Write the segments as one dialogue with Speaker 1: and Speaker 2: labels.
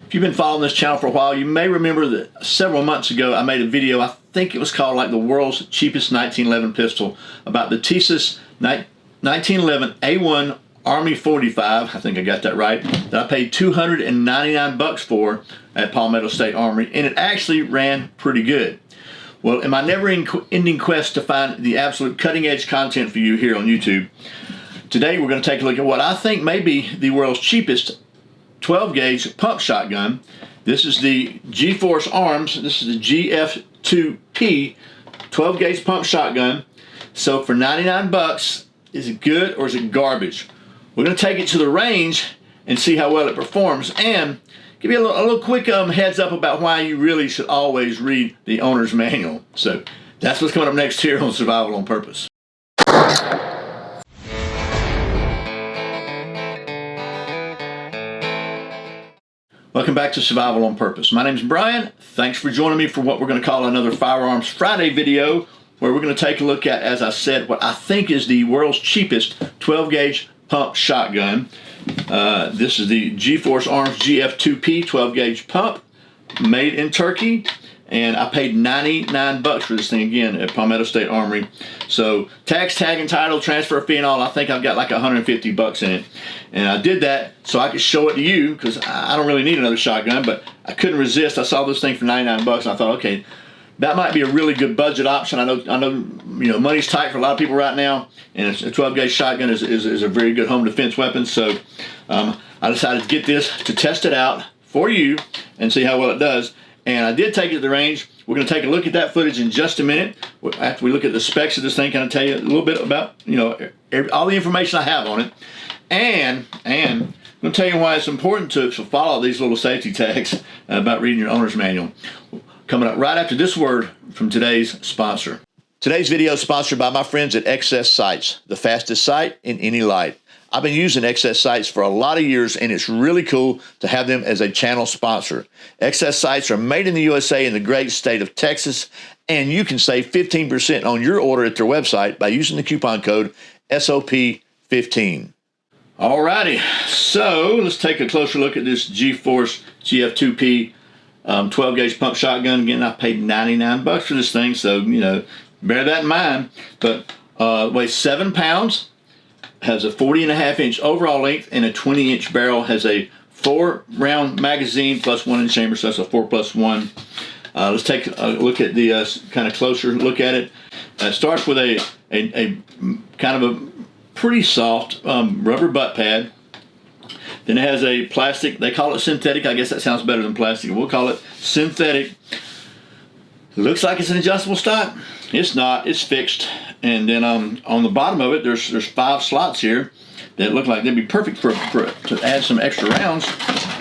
Speaker 1: If you've been following this channel for a while, you may remember that several months ago I made a video, I think it was called like the world's cheapest 1911 pistol, about the Thesis 1911 A1 Army 45, I think I got that right, that I paid $299 for at Palmetto State Armory, and it actually ran pretty good. Well, in my never-ending quest to find the absolute cutting-edge content for you here on YouTube, today we're going to take a look at what I think may be the world's cheapest 12-gauge pump shotgun. This is the GForce Arms. This is the GF2P 12-gauge pump shotgun. So for 99 bucks, is it good or is it garbage? We're going to take it to the range and see how well it performs, and give you a little quick heads up about why you really should always read the owner's manual. So that's what's coming up next here on Survival on Purpose. Welcome back to Survival on Purpose. My name is Brian. Thanks for joining me for what we're going to call another Firearms Friday video, where we're going to take a look at, as I said, what I think is the world's cheapest 12-gauge pump shotgun. This is the GForce Arms GF2P 12-gauge pump, made in Turkey, and I paid 99 bucks for this thing again at Palmetto State Armory. So tax, tag, and title, transfer fee, and all, I think I've got like 150 bucks in it. And I did that so I could show it to you, because I don't really need another shotgun, but I couldn't resist. I saw this thing for 99 bucks, and I thought, okay, that might be a really good budget option. I know, you know, money's tight for a lot of people right now, and a 12-gauge shotgun is a very good home defense weapon. So I decided to get this to test it out for you and see how well it does. And I did take it to the range. We're going to take a look at that footage in just a minute. After we look at the specs of this thing, kind of tell you a little bit about, you know, all the information I have on it, and I'm going to tell you why it's important to follow these little safety tags about reading your owner's manual. Coming up right after this word from today's sponsor. Today's video is sponsored by my friends at XS Sights, the fastest sight in any light. I've been using XS Sights for a lot of years, and it's really cool to have them as a channel sponsor. XS Sights are made in the USA in the great state of Texas, and you can save 15% on your order at their website by using the coupon code SOP15. Alrighty, so let's take a closer look at this GForce GF2P 12-gauge pump shotgun. Again, I paid 99 bucks for this thing, so, you know, bear that in mind. But weighs 7 pounds, has a 40.5-inch overall length, and a 20-inch barrel. Has a 4-round magazine plus 1 in the chamber, so that's a 4+1. Let's take a look at the kind of closer look at it. It starts with a kind of a pretty soft rubber butt pad. Then it has a plastic, they call it synthetic. I guess that sounds better than plastic. We'll call it synthetic. It looks like it's an adjustable stock. It's not, it's fixed. And then on the bottom of it, there's 5 slots here that look like they'd be perfect to add some extra rounds.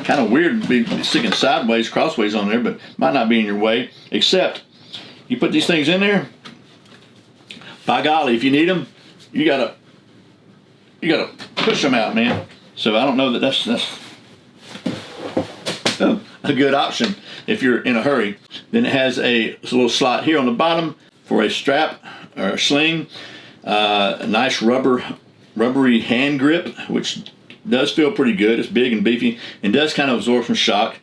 Speaker 1: Kind of weird to be sticking sideways, crossways on there, but might not be in your way. Except, you put these things in there, by golly, if you need them, you gotta push them out, man. So I don't know that that's a good option if you're in a hurry. Then it has a little slot here on the bottom for a strap or a sling. A nice rubbery hand grip, which does feel pretty good. It's big and beefy and does kind of absorb some shock.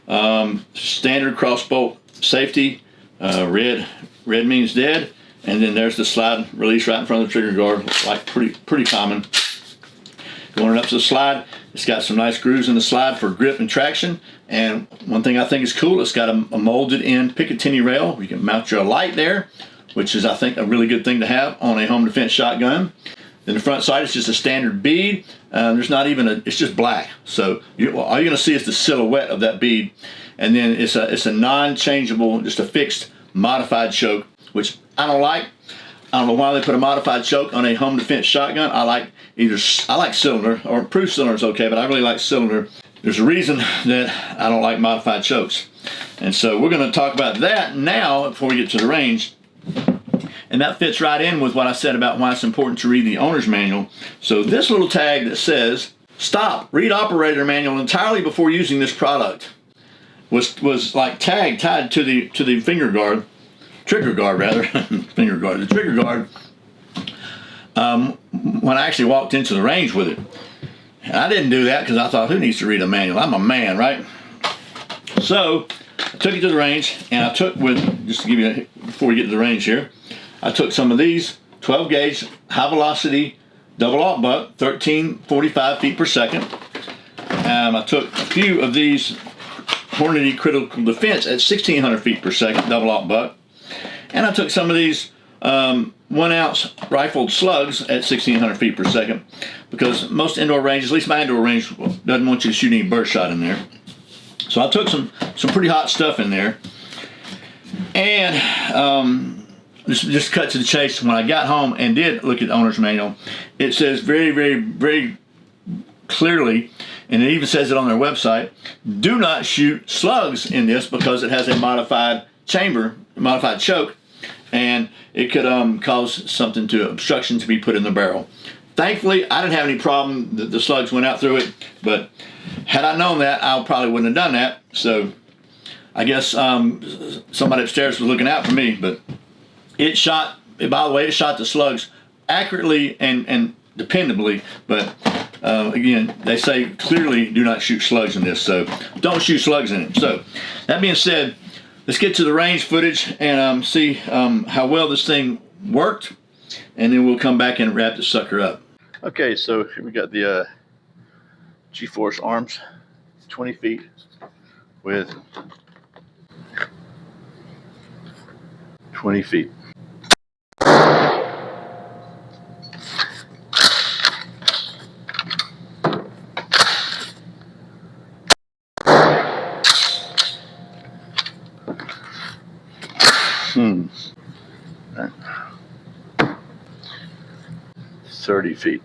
Speaker 1: Standard crossbolt safety. Red means dead. And then there's the slide release right in front of the trigger guard, like pretty common. Going up to the slide, it's got some nice grooves in the slide for grip and traction. And one thing I think is cool, it's got a molded in Picatinny rail. You can mount your light there, which is, I think, a really good thing to have on a home defense shotgun. Then the front side is just a standard bead. There's not even it's just black. So all you're going to see is the silhouette of that bead. And then it's a non-changeable, just a fixed modified choke, which I don't like. I don't know why they put a modified choke on a home defense shotgun. I like cylinder, or proof cylinder is okay, but I really like cylinder. There's a reason that I don't like modified chokes. And so we're going to talk about that now before we get to the range. And that fits right in with what I said about why it's important to read the owner's manual. So this little tag that says, "Stop, read operator manual entirely before using this product," was like tied to the finger guard. Trigger guard rather, finger guard, the trigger guard, when I actually walked into the range with it. And I didn't do that because I thought, who needs to read a manual? I'm a man, right? So I took it to the range, and I took just to give you before we get to the range here, I took some of these 12 gauge high velocity double aught buck, 1345 feet per second. I took a few of these Hornady critical defense at 1600 feet per second double aught buck, and I took some of these 1 ounce rifled slugs at 1600 feet per second, because most indoor ranges, at least my indoor range, doesn't want you to shoot any birdshot in there. So I took some pretty hot stuff in there, and just cut to the chase. When I got home and did look at the owner's manual, it says very, very, very clearly, and it even says it on their website, do not shoot slugs in this because it has a modified chamber, modified choke, and it could cause something to obstruction to be put in the barrel. Thankfully, I didn't have any problem. The slugs went out through it, but had I known that, I probably wouldn't have done that. So I guess somebody upstairs was looking out for me, but it shot, by the way, it shot the slugs accurately and dependably, but again, they say clearly do not shoot slugs in this, so don't shoot slugs in it. So that being said, let's get to the range footage and see how well this thing worked, and then we'll come back and wrap this sucker up. Okay, so here we got the GForce arms, 20 feet with 20 feet. Right. 30 feet.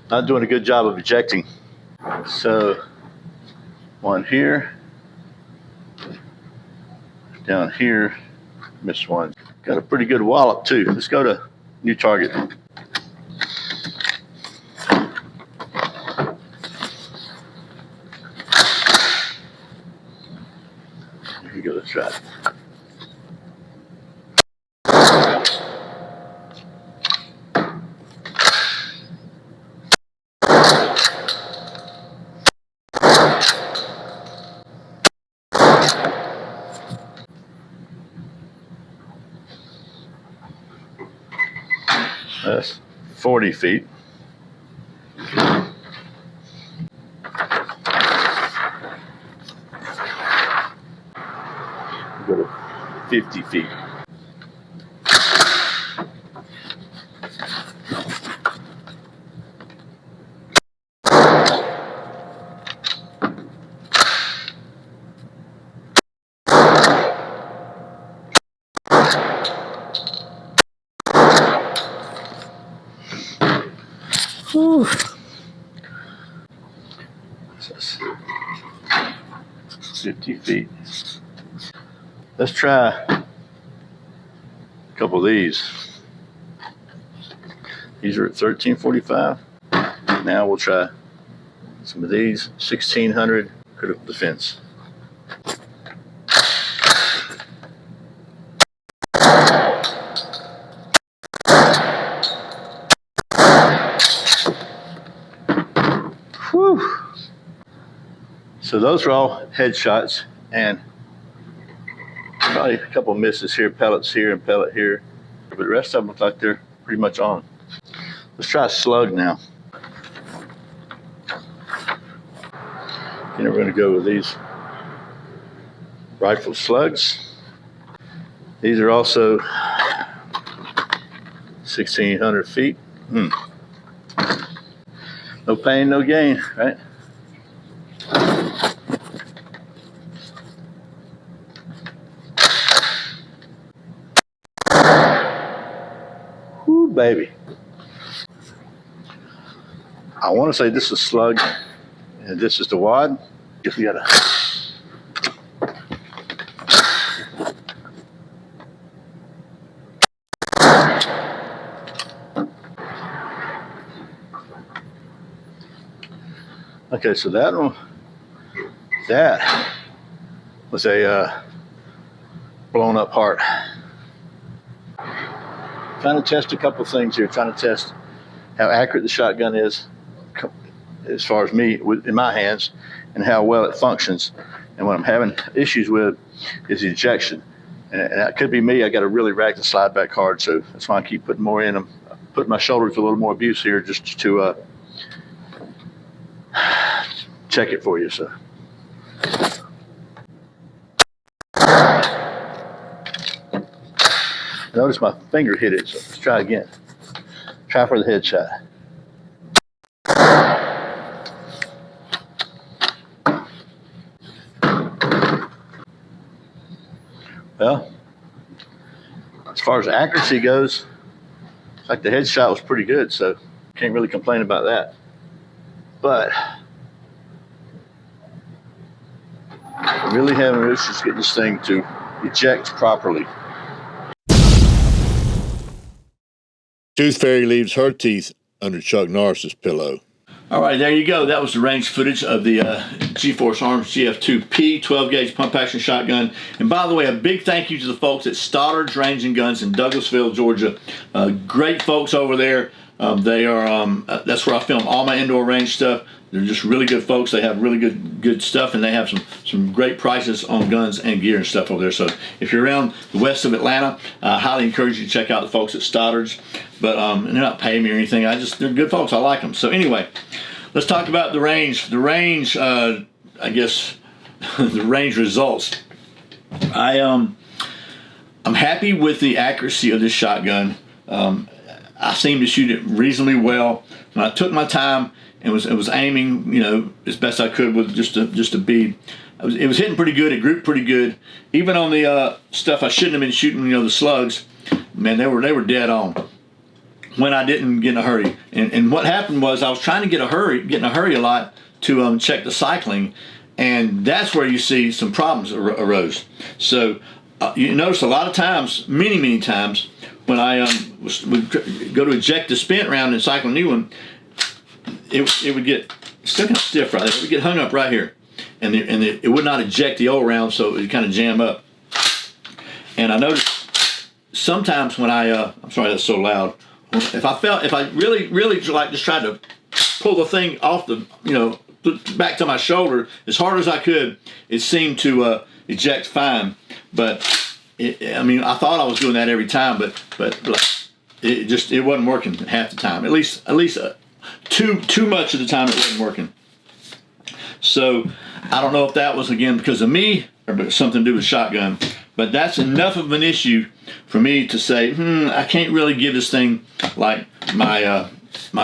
Speaker 1: Not doing a good job of ejecting. So one here, down here, missed one. Got a pretty good wallop too. Let's go to new target. Here we go, let's try it. That's 40 feet. Go to 50 feet. Whew. 50 feet. Let's try a couple of these. These are at 1345. Now we'll try some of these 1600 critical defense. Whew. So those are all headshots, and probably a couple misses here, pellets here and pellet here, but the rest of them look like they're pretty much on. Let's try a slug now. And we're going to go with these rifle slugs. These are also 1600 feet. No pain, no gain, right? Whoo, baby. I want to say this is slug and this is the wad. If you gotta.
Speaker 2: Okay, so that one, that was a blown up part. Trying to test a couple things here. Trying to test how accurate the shotgun is as far as me in my hands, and how well it functions. And what I'm having issues with is ejection. And that could be me. I got a really racked and slide back hard, so that's why I keep putting more in them. Putting my shoulder with a little more abuse here just to check it for you. So notice my finger hit it, so let's try again. Try for the headshot. Well, as far as accuracy goes, it's like the headshot was pretty good, so can't really complain about that. But I'm really having issues getting this thing to eject properly.
Speaker 3: Tooth Fairy leaves her teeth under Chuck Norris's pillow.
Speaker 1: All right, there you go. That was the range footage of the GForce Arms GF2P 12-gauge pump-action shotgun. And by the way, a big thank you to the folks at Stoddard's Range and Guns in Douglasville, Georgia. Great folks over there. They are that's where I film all my indoor range stuff. They're just really good folks. They have really good stuff, and they have some great prices on guns and gear and stuff over there. So if you're around the west of Atlanta, I highly encourage you to check out the folks at Stoddard's. But and they're not paying me or anything. They're good folks. I like them. So anyway, let's talk about the range. The range, I guess, the range results. I'm happy with the accuracy of this shotgun. I seem to shoot it reasonably well. When I took my time and was aiming, you know, as best I could with just a bead, it was hitting pretty good. It grouped pretty good. Even on the stuff I shouldn't have been shooting, you know, the slugs, man, they were dead on when I didn't get in a hurry. And what happened was I was trying to get in a hurry a lot to check the cycling, and that's where you see some problems arose. So you notice a lot of times, many times, when I would go to eject the spent round and cycle a new one, it would get stuck kind of stiff right there. It would get hung up right here, and it would not eject the old round, so it would kind of jam up. And I noticed sometimes when I'm sorry that's so loud. If I really like just tried to pull the thing off the, you know, back to my shoulder as hard as I could, it seemed to eject fine. But I mean, I thought I was doing that every time, but it wasn't working half the time. At least too much of the time it wasn't working. So I don't know if that was again because of me or something to do with shotgun. But that's enough of an issue for me to say, I can't really give this thing like my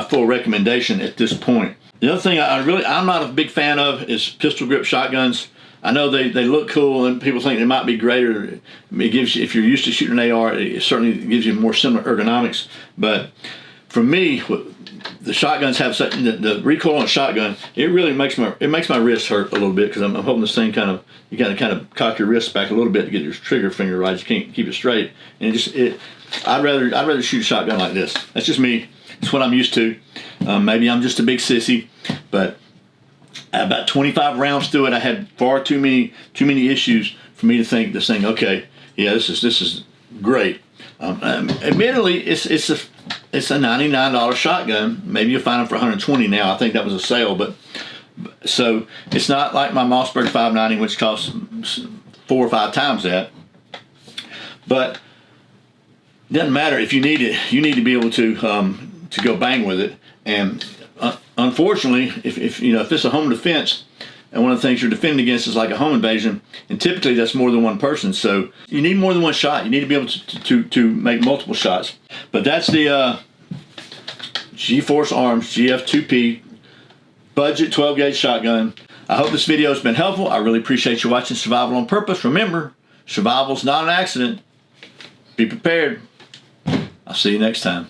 Speaker 1: full recommendation at this point. The other thing I'm not a big fan of is pistol grip shotguns. I know they look cool and people think they might be greater. It gives you, if you're used to shooting an AR, it certainly gives you more similar ergonomics. But for me, the shotguns have such the recoil on a shotgun. It really makes my wrist hurt a little bit because I'm holding this thing you got to kind of cock your wrist back a little bit to get your trigger finger right. You can't keep it straight, and I'd rather shoot a shotgun like this. That's just me. It's what I'm used to. Maybe I'm just a big sissy, but about 25 rounds through it, I had far too many issues for me to think this thing. Okay, yeah, this is great. Admittedly, it's a $99 shotgun. Maybe you'll find them for $120 now. I think that was a sale, but so it's not like my Mossberg 590, which costs 4 or 5 times that. But it doesn't matter if you need it. You need to be able to go bang with it. And unfortunately, if it's a home defense, and one of the things you're defending against is like a home invasion, and typically that's more than one person. So you need more than one shot. You need to be able to make multiple shots. But that's the GForce Arms GF2P budget 12-gauge shotgun. I hope this video has been helpful. I really appreciate you watching Survival on Purpose. Remember, survival's not an accident. Be prepared. I'll see you next time.